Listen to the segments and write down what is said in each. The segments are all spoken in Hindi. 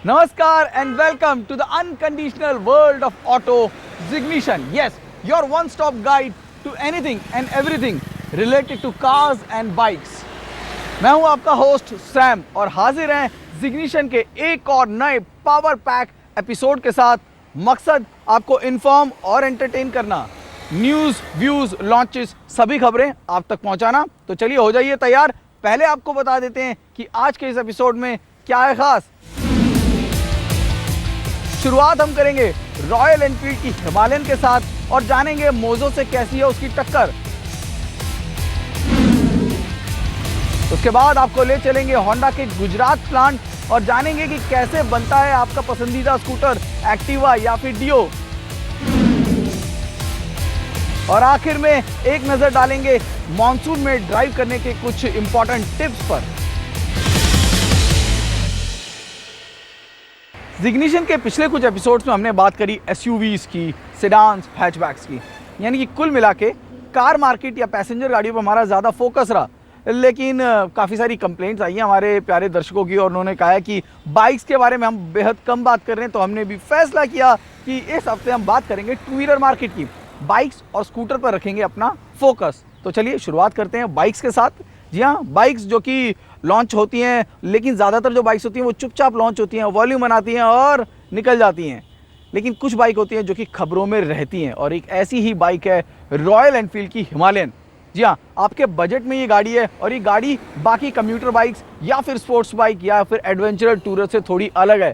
Namaskar and welcome to the unconditional world of auto Zignition. Yes, your one-stop guide to anything and everything related to cars and bikes. मैं हूं आपका होस्ट सैम और हाजिर हैं जिग्निशन के एक और नए पावर पैक एपिसोड के साथ। मकसद आपको इन्फॉर्म और एंटरटेन करना, न्यूज़, व्यूज़, लॉन्चेस, सभी खबरें आप तक पहुंचाना। तो चलिए हो जाइए तैयार। पहले आपको बता देते हैं कि आज के इस एपिसोड में क्या है खास। शुरुआत हम करेंगे रॉयल एनफील्ड की हिमालयन के साथ और जानेंगे मोजो से कैसी है उसकी टक्कर। उसके बाद आपको ले चलेंगे होंडा के गुजरात प्लांट और जानेंगे कि कैसे बनता है आपका पसंदीदा स्कूटर एक्टिवा या फिर डियो। और आखिर में एक नजर डालेंगे मॉनसून में ड्राइव करने के कुछ इंपॉर्टेंट टिप्स पर। जिग्निशन के पिछले कुछ एपिसोड्स में हमने बात करी एसयूवीज की, सेडान्स, हैचबैक्स की, यानी कि कुल मिला के कार मार्केट या पैसेंजर गाड़ियों पर हमारा ज़्यादा फोकस रहा। लेकिन काफ़ी सारी कंप्लेंट्स आई हैं हमारे प्यारे दर्शकों की और उन्होंने कहा है कि बाइक्स के बारे में हम बेहद कम बात कर रहे हैं। तो हमने भी फैसला किया कि इस हफ्ते हम बात करेंगे टू व्हीलर मार्केट की, बाइक्स और स्कूटर पर रखेंगे अपना फोकस। तो चलिए शुरुआत करते हैं बाइक्स के साथ। जी हाँ, बाइक्स जो कि लॉन्च होती हैं, लेकिन ज़्यादातर जो बाइक्स होती हैं वो चुपचाप लॉन्च होती हैं, वॉल्यूम बनाती हैं और निकल जाती हैं। लेकिन कुछ बाइक होती हैं जो कि खबरों में रहती हैं और एक ऐसी ही बाइक है रॉयल एनफील्ड की हिमालयन। जी हाँ, आपके बजट में ये गाड़ी है और ये गाड़ी बाकी कम्यूटर बाइक्स या फिर स्पोर्ट्स बाइक या फिर एडवेंचरर टूरर से थोड़ी अलग है।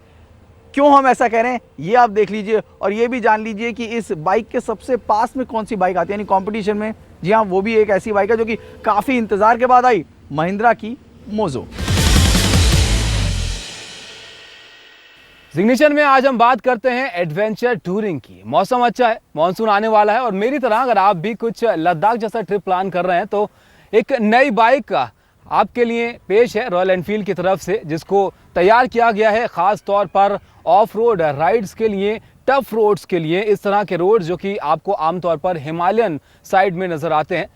क्यों हम ऐसा कह रहे हैं ये आप देख लीजिए और ये भी जान लीजिए कि इस बाइक के सबसे पास में कौन सी बाइक आती है, यानी कंपटीशन में। जी हाँ, वो भी एक ऐसी बाइक है जो कि काफ़ी इंतज़ार के बाद आई, महिंद्रा की मोजो। जिग्निशन में आज हम बात करते हैं एडवेंचर टूरिंग की। मौसम अच्छा है, मानसून आने वाला है और मेरी तरह अगर आप भी कुछ लद्दाख जैसा ट्रिप प्लान कर रहे हैं तो एक नई बाइक आपके लिए पेश है रॉयल एनफील्ड की तरफ से, जिसको तैयार किया गया है ख़ास तौर पर ऑफ रोड राइड्स के लिए, टफ रोड्स के लिए, इस तरह के रोड्स जो कि आपको आमतौर पर हिमालयन साइड में नज़र आते हैं।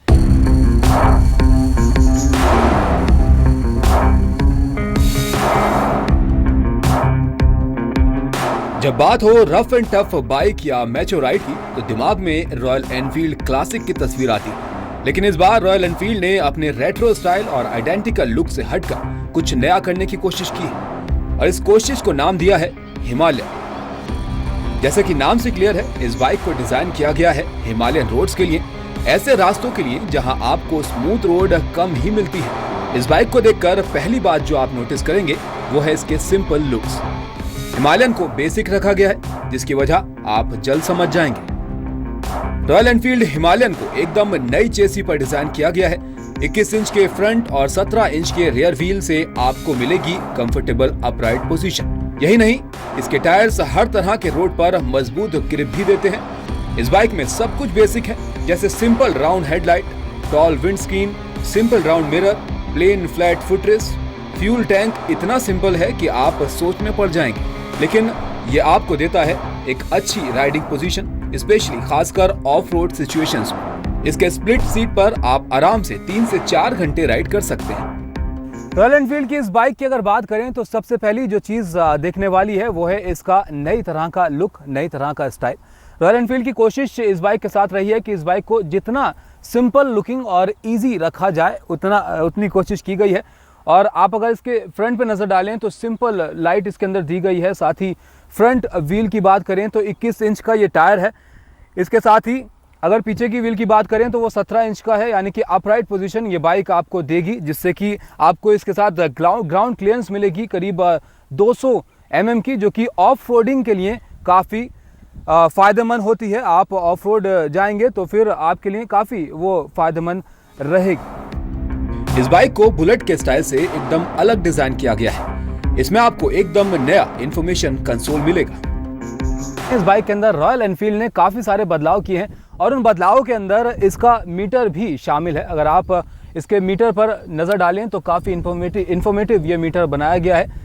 जब बात हो रफ एंड टफ बाइक या मैचो राइड की तो दिमाग में रॉयल एनफील्ड क्लासिक की तस्वीर आती है। लेकिन इस बार रॉयल एनफील्ड ने अपने रेट्रो स्टाइल और आइडेंटिकल लुक से हटकर कुछ नया करने की कोशिश की है और इस कोशिश को नाम दिया है हिमालयन। जैसे कि नाम से क्लियर है, इस बाइक को डिजाइन किया गया है हिमालयन रोड्स के लिए, ऐसे रास्तों के लिए जहां आपको स्मूथ रोड कम ही मिलती है। इस बाइक को देखकर पहली बात जो आप नोटिस करेंगे वो है इसके सिंपल लुक्स। हिमालयन को बेसिक रखा गया है जिसकी वजह आप जल्द समझ जाएंगे। रॉयल एनफील्ड हिमालयन को एकदम नई चेसी पर डिजाइन किया गया है। 21 इंच के फ्रंट और 17 इंच के रियर व्हील से आपको मिलेगी कंफर्टेबल अपराइट पोजीशन। यही नहीं, इसके टायर्स हर तरह के रोड पर मजबूत ग्रिप भी देते हैं। इस बाइक में सब कुछ बेसिक है, जैसे simple round headlight, tall windscreen, simple round mirror, plain flat footrest. Fuel tank इतना सिंपल है कि आप सोच में पड़ जाएंगे, लेकिन ये आपको देता है एक अच्छी राइडिंग पोजीशन, स्पेशली खासकर ऑफ रोड सिचुएशंस में। इसके स्प्लिट सीट पर आप आराम से 3 से 4 घंटे राइड कर सकते हैं। रॉयल एनफील्ड की इस बाइक की अगर बात करें तो सबसे पहली जो चीज़ देखने वाली है वो है इसका नई तरह का लुक, नई तरह का स्टाइल। रॉयल एनफील्ड की कोशिश इस बाइक के साथ रही है कि इस बाइक को जितना सिंपल लुकिंग और ईजी रखा जाए उतनी कोशिश की गई है। और आप अगर इसके फ्रंट पे नज़र डालें तो सिंपल लाइट इसके अंदर दी गई है। साथ ही फ्रंट व्हील की बात करें तो 21 इंच का ये टायर है। इसके साथ ही अगर पीछे की व्हील की बात करें तो वो 17 इंच का है, यानी कि अपराइट पोजीशन ये बाइक आपको देगी, जिससे कि आपको इसके साथ ग्राउंड क्लियरेंस मिलेगी करीब 200 mm की, जो कि ऑफ रोडिंग के लिए काफ़ी फ़ायदेमंद होती है। आप ऑफ रोड जाएंगे तो फिर आपके लिए काफ़ी वो फ़ायदेमंद रहेगी। इस बाइक को बुलेट के स्टाइल से एकदम अलग डिजाइन किया गया है। इसमें आपको एकदम नया इंफॉर्मेशन कंसोल मिलेगा। इस बाइक के अंदर रॉयल एनफील्ड ने काफी सारे बदलाव किए हैं और उन बदलावों के अंदर इसका मीटर भी शामिल है। अगर आप इसके मीटर पर नजर डालें तो काफी इंफॉर्मेटिव ये मीटर बनाया गया है।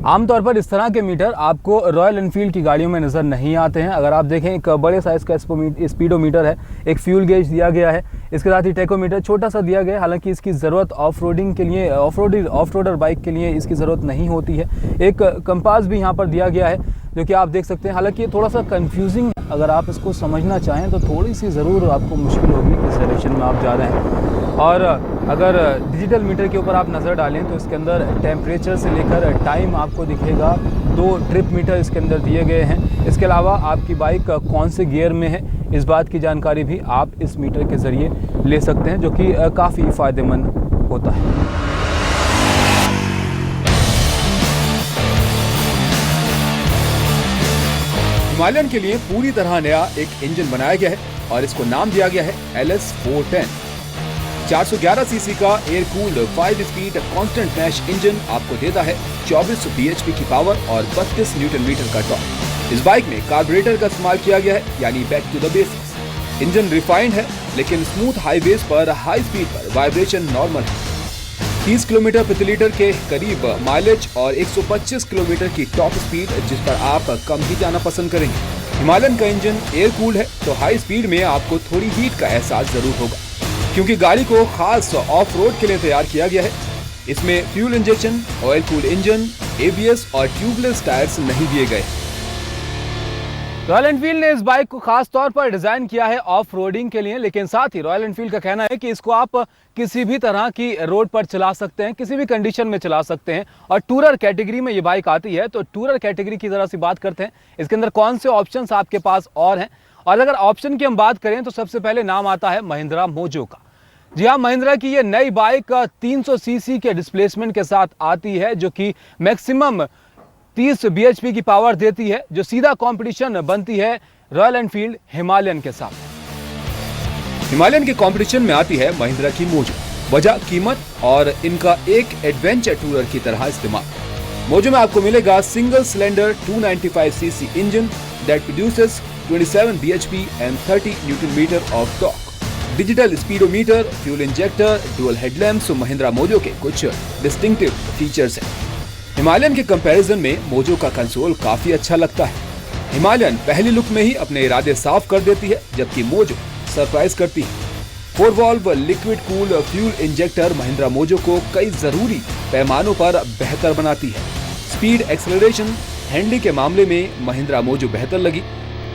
आमतौर पर इस तरह के मीटर आपको रॉयल एनफील्ड की गाड़ियों में नज़र नहीं आते हैं। अगर आप देखें एक बड़े साइज़ का स्पीडोमीटर है, एक फ्यूल गेज दिया गया है, इसके साथ ही टेकोमीटर छोटा सा दिया गया है। हालांकि इसकी ज़रूरत ऑफ रोडिंग के लिए, ऑफ रोडर बाइक के लिए इसकी ज़रूरत नहीं होती है। एक कंपास भी यहाँ पर दिया गया है जो कि आप देख सकते हैं। हालांकि ये थोड़ा सा कंफ्यूजिंग है, अगर आप इसको समझना चाहें तो थोड़ी सी ज़रूर आपको मुश्किल होगी किस डायरेक्शन में आप जा रहे हैं। और अगर डिजिटल मीटर के ऊपर आप नज़र डालें तो इसके अंदर टेम्परेचर से लेकर टाइम आपको दिखेगा। 2 ट्रिप मीटर इसके अंदर दिए गए हैं। इसके अलावा आपकी बाइक कौन से गियर में है, इस बात की जानकारी भी आप इस मीटर के ज़रिए ले सकते हैं, जो कि काफ़ी फ़ायदेमंद होता है। हिमालयन के लिए पूरी तरह नया एक इंजन बनाया गया है और इसको नाम दिया गया है LS410। 411 सीसी का air cooled 5 speed constant mash engine आपको देता है 24 bhp की पावर और 32 न्यूटन मीटर का टॉर्क। इस बाइक में कार्बोरेटर का इस्तेमाल किया गया है, यानी back to the basics. Engine refined है, लेकिन स्मूथ हाईवेज पर हाई स्पीड पर वाइब्रेशन नॉर्मल है। 30 किलोमीटर प्रति लीटर के करीब माइलेज और 125 किलोमीटर की टॉप स्पीड, जिस पर आप कम ही जाना पसंद करेंगे। हिमालयन का इंजन एयर कूल्ड है, तो हाई स्पीड में आपको थोड़ी हीट का एहसास जरूर होगा, क्योंकि गाड़ी को खास ऑफ रोड के लिए तैयार किया गया है। इसमें fuel injection, oil cooled engine, ABS और ट्यूबलेस टायर्स नहीं दिए गए। रॉयल एनफील्ड ने इस बाइक को खास तौर पर डिजाइन किया है ऑफ रोडिंग के लिए, लेकिन साथ ही रॉयल एनफील्ड का कहना है कि इसको आप किसी भी तरह की रोड पर चला सकते हैं, किसी भी कंडीशन में चला सकते हैं। और टूरर कैटेगरी में ये बाइक आती है, तो टूरर कैटेगरी की जरा सी बात करते हैं। इसके अंदर कौन से ऑप्शंस आपके पास और हैं, और अगर ऑप्शन की हम बात करें तो सबसे पहले नाम आता है महिंद्रा मोजो का। जी हाँ, महिंद्रा की ये नई बाइक 300 सीसी के डिस्प्लेसमेंट के साथ आती है, जो कि मैक्सिमम 30 bhp की पावर देती है, जो सीधा कंपटीशन बनती है रॉयल एनफील्ड हिमालयन के साथ। हिमालयन के कंपटीशन में आती है महिंद्रा की मोजो। वजह कीमत और इनका एक एडवेंचर टूरर की तरह इस्तेमाल। मोजो में आपको मिलेगा single cylinder 295 cc engine that produces 27 bhp and 30 newton metre of torque. Digital speedometer, fuel injector, dual headlamps Mahindra Mojo के कुछ डिस्टिंक्टिव फीचर्स हैं। हिमालयन के कंपैरिजन में मोजो का कंसोल काफी अच्छा लगता है। हिमालयन पहली लुक में ही अपने इरादे साफ कर देती है, जबकि मोजो सरप्राइज करती है। 4 valve liquid cooled fuel injector Mahindra mojo को कई जरूरी पैमानों पर बेहतर बनाती है। स्पीड, एक्सेलरेशन, हैंडलिंग के मामले में महिंद्रा मोजो बेहतर लगी।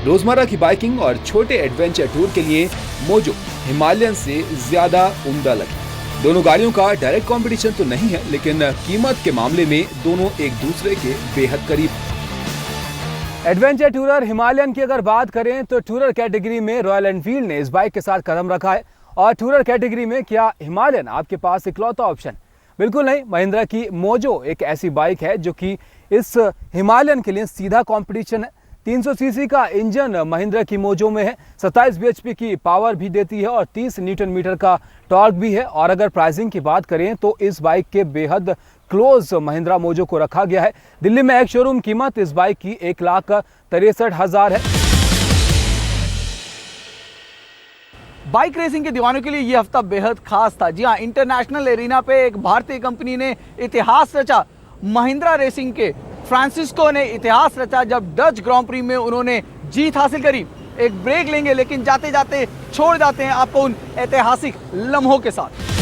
रोजमर्रा की बाइकिंग और छोटे एडवेंचर टूर के लिए मोजो हिमालयन से ज्यादा उम्दा लगी। दोनों गाड़ियों का डायरेक्ट कंपटीशन तो नहीं है, लेकिन कीमत के मामले में दोनों एक दूसरे के बेहद करीब। एडवेंचर टूरर हिमालयन की अगर बात करें तो टूरर कैटेगरी में रॉयल एनफील्ड ने इस बाइक के साथ कदम रखा है। और टूरर कैटेगरी में क्या हिमालयन आपके पास इकलौता ऑप्शन? बिल्कुल नहीं। महिंद्रा की मोजो एक ऐसी बाइक है जो कि इस हिमालयन के लिए सीधा कंपटीशन है। 300 सीसी का इंजन महिंद्रा की मोजो में है, 27 bhp की पावर भी देती है और 30 न्यूटन मीटर का टॉर्क भी है। और अगर प्राइसिंग की बात करें तो इस बाइक के बेहद क्लोज महिंद्रा मोजो को रखा गया है। दिल्ली में एक शोरूम कीमत इस बाइक की 1,63,000 है। बाइक रेसिंग के दीवानों के लिए ये हफ्ता बेहद खास था। जी हाँ, इंटरनेशनल एरिना पे एक भारतीय कंपनी ने इतिहास रचा। महिंद्रा रेसिंग के फ्रांसिस्को ने इतिहास रचा जब डच ग्रांड प्री में उन्होंने जीत हासिल करी। एक ब्रेक लेंगे, लेकिन जाते जाते छोड़ जाते हैं आपको उन ऐतिहासिक लम्हों के साथ।